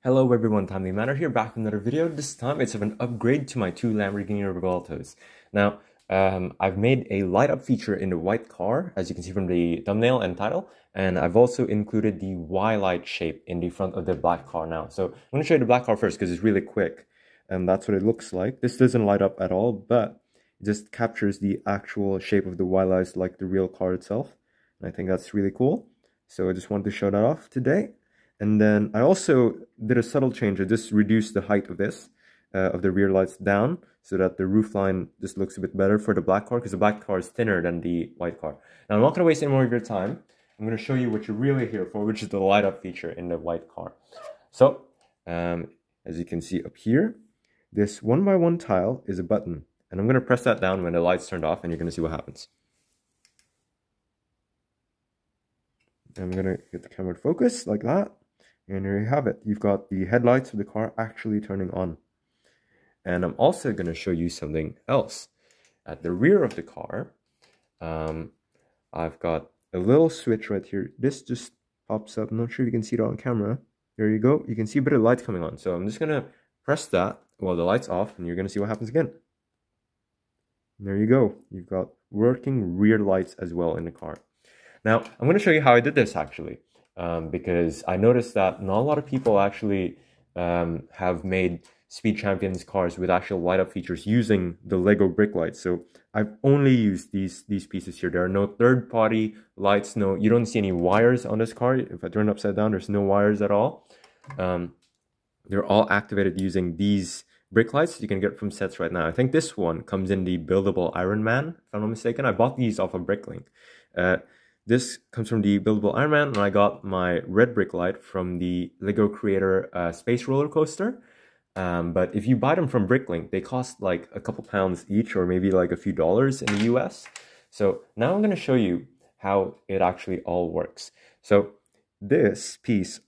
Hello everyone, Timely Manor here, back with another video. This time it's of an upgrade to my two Lamborghini Revueltos. Now, I've made a light up feature in the white car, as you can see from the thumbnail and title, and I've also included the Y-light shape in the front of the black car now. So I'm going to show you the black car first because it's really quick, and that's what it looks like. This doesn't light up at all, but it just captures the actual shape of the Y-lights like the real car itself, and I think that's really cool. So I just wanted to show that off today. And then I also did a subtle change. I just reduced the height of this, of the rear lights down, so that the roof line just looks a bit better for the black car, because the black car is thinner than the white car. Now, I'm not going to waste any more of your time. I'm going to show you what you're really here for, which is the light up feature in the white car. So, as you can see up here, this 1x1 tile is a button. And I'm going to press that down when the light's turned off, and you're going to see what happens. I'm going to get the camera to focus like that. And there you have it. You've got the headlights of the car actually turning on. And I'm also going to show you something else. At the rear of the car, I've got a little switch right here. This just pops up. I'm not sure if you can see it on camera. There you go. You can see a bit of light coming on. So I'm just going to press that while the light's off, and you're going to see what happens again. And there you go. You've got working rear lights as well in the car. Now, I'm going to show you how I did this actually. Because I noticed that not a lot of people actually have made Speed Champions cars with actual light up features using the Lego brick lights. So I've only used these pieces here. There are no third party lights. No, you don't see any wires on this car. If I turn it upside down, there's no wires at all. They're all activated using these brick lights you can get from sets right now. I think this one comes in the buildable Iron Man, if I'm not mistaken. I bought these off of Bricklink. This comes from the buildable Iron Man, and I got my red brick light from the Lego Creator Space Roller Coaster. But if you buy them from Bricklink, they cost like a couple pounds each, or maybe like a few dollars in the US. So now I'm going to show you how it actually all works. So this piece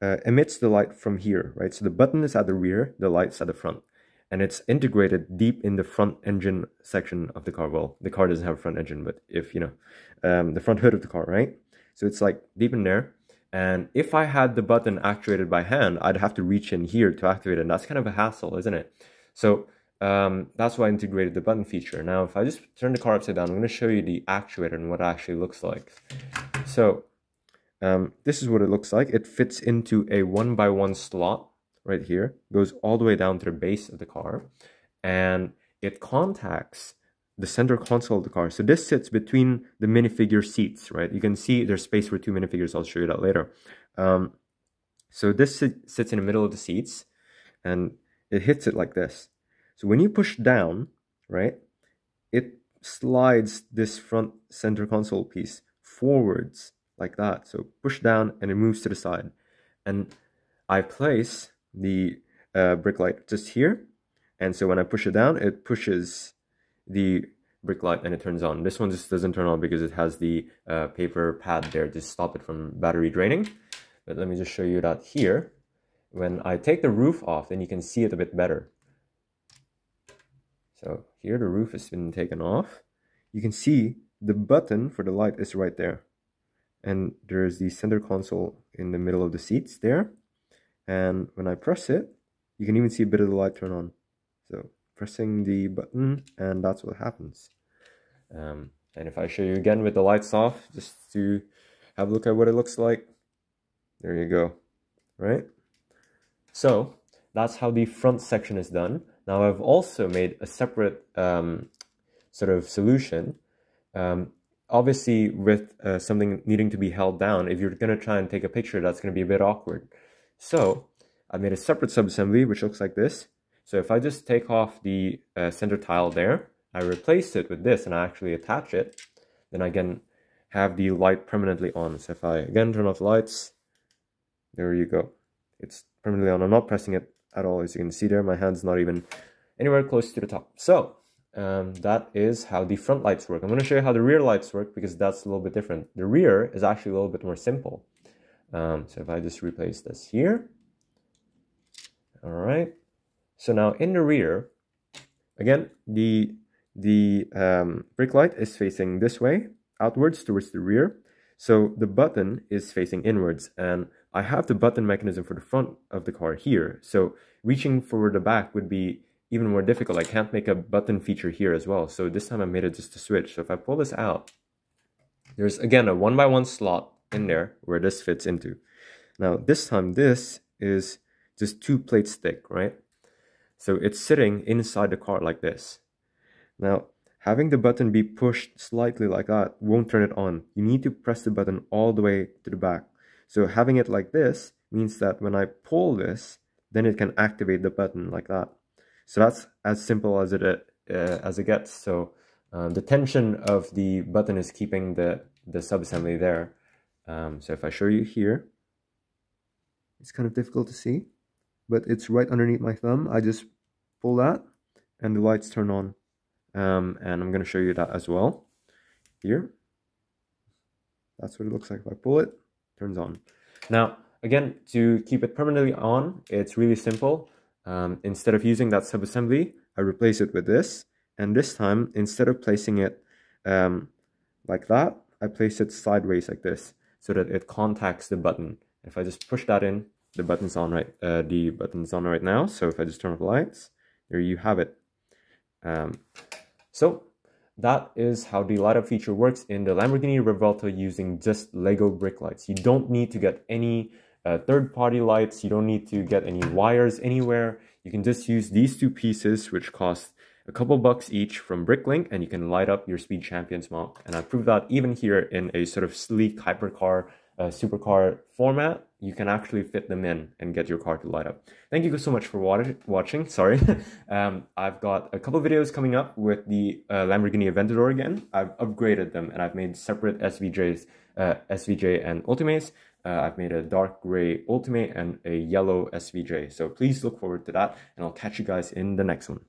emits the light from here, right? So the button is at the rear, the light's at the front. And it's integrated deep in the front engine section of the car. Well, the car doesn't have a front engine, but if, you know, the front hood of the car, right? So it's like deep in there. And if I had the button actuated by hand, I'd have to reach in here to activate it. And that's kind of a hassle, isn't it? So that's why I integrated the button feature. Now, if I just turn the car upside down, I'm going to show you the actuator and what it actually looks like. So this is what it looks like. It fits into a 1x1 slot. Right here, goes all the way down to the base of the car, and it contacts the center console of the car. So this sits between the minifigure seats, right? You can see there's space for two minifigures. I'll show you that later. So this sits in the middle of the seats, and it hits it like this. So when you push down, right, it slides this front center console piece forwards like that. So push down, and it moves to the side. And I place the brick light just here, and so when I push it down, it pushes the brick light and it turns on. This one just doesn't turn on because it has the paper pad there to stop it from battery draining. But let me just show you that here. When I take the roof off, then you can see it a bit better. So here the roof has been taken off. You can see the button for the light is right there, and there's the center console in the middle of the seats there. And when I press it, you can even see a bit of the light turn on. So pressing the button, and that's what happens. And if I show you again with the lights off, just to have a look at what it looks like. There you go, right? So that's how the front section is done. Now I've also made a separate sort of solution. Obviously with something needing to be held down, if you're going to try and take a picture, that's going to be a bit awkward. So I made a separate subassembly which looks like this. So if I just take off the center tile there, I replace it with this and I actually attach it, then I can have the light permanently on. So if I again turn off the lights, there you go. It's permanently on. I'm not pressing it at all, as you can see there. My hand's not even anywhere close to the top. So that is how the front lights work. I'm going to show you how the rear lights work because that's a little bit different. The rear is actually a little bit more simple. So if I just replace this here, all right. So now in the rear, again, the brake light is facing this way, outwards towards the rear. So the button is facing inwards, and I have the button mechanism for the front of the car here. So reaching for the back would be even more difficult. I can't make a button feature here as well. So this time I made it just a switch. So if I pull this out, there's again a 1x1 slot in there where this fits into. Now this time this is just 2 plates thick, right? So it's sitting inside the car like this. Now having the button be pushed slightly like that won't turn it on. You need to press the button all the way to the back. So having it like this means that when I pull this, then it can activate the button like that. So that's as simple as it gets. So the tension of the button is keeping the subassembly there. So if I show you here, it's kind of difficult to see, but it's right underneath my thumb. I just pull that and the lights turn on. And I'm going to show you that as well here. That's what it looks like. If I pull it, it turns on. Now again, to keep it permanently on, it's really simple. Instead of using that subassembly, I replace it with this, and this time instead of placing it like that, I place it sideways like this so that it contacts the button. If I just push that in, the button's on right now. So if I just turn off the lights, there you have it. So that is how the light up feature works in the Lamborghini Revuelto using just Lego brick lights. You don't need to get any third-party lights. You don't need to get any wires anywhere. You can just use these 2 pieces, which cost a couple bucks each from Bricklink, and you can light up your Speed Champions MOC. And I proved that even here in a sort of sleek hypercar, supercar format, you can actually fit them in and get your car to light up. Thank you so much for watching. Sorry. I've got a couple videos coming up with the Lamborghini Aventador again. I've upgraded them and I've made separate SVJ and Ultimates. I've made a dark gray Ultimate and a yellow SVJ. So please look forward to that, and I'll catch you guys in the next one.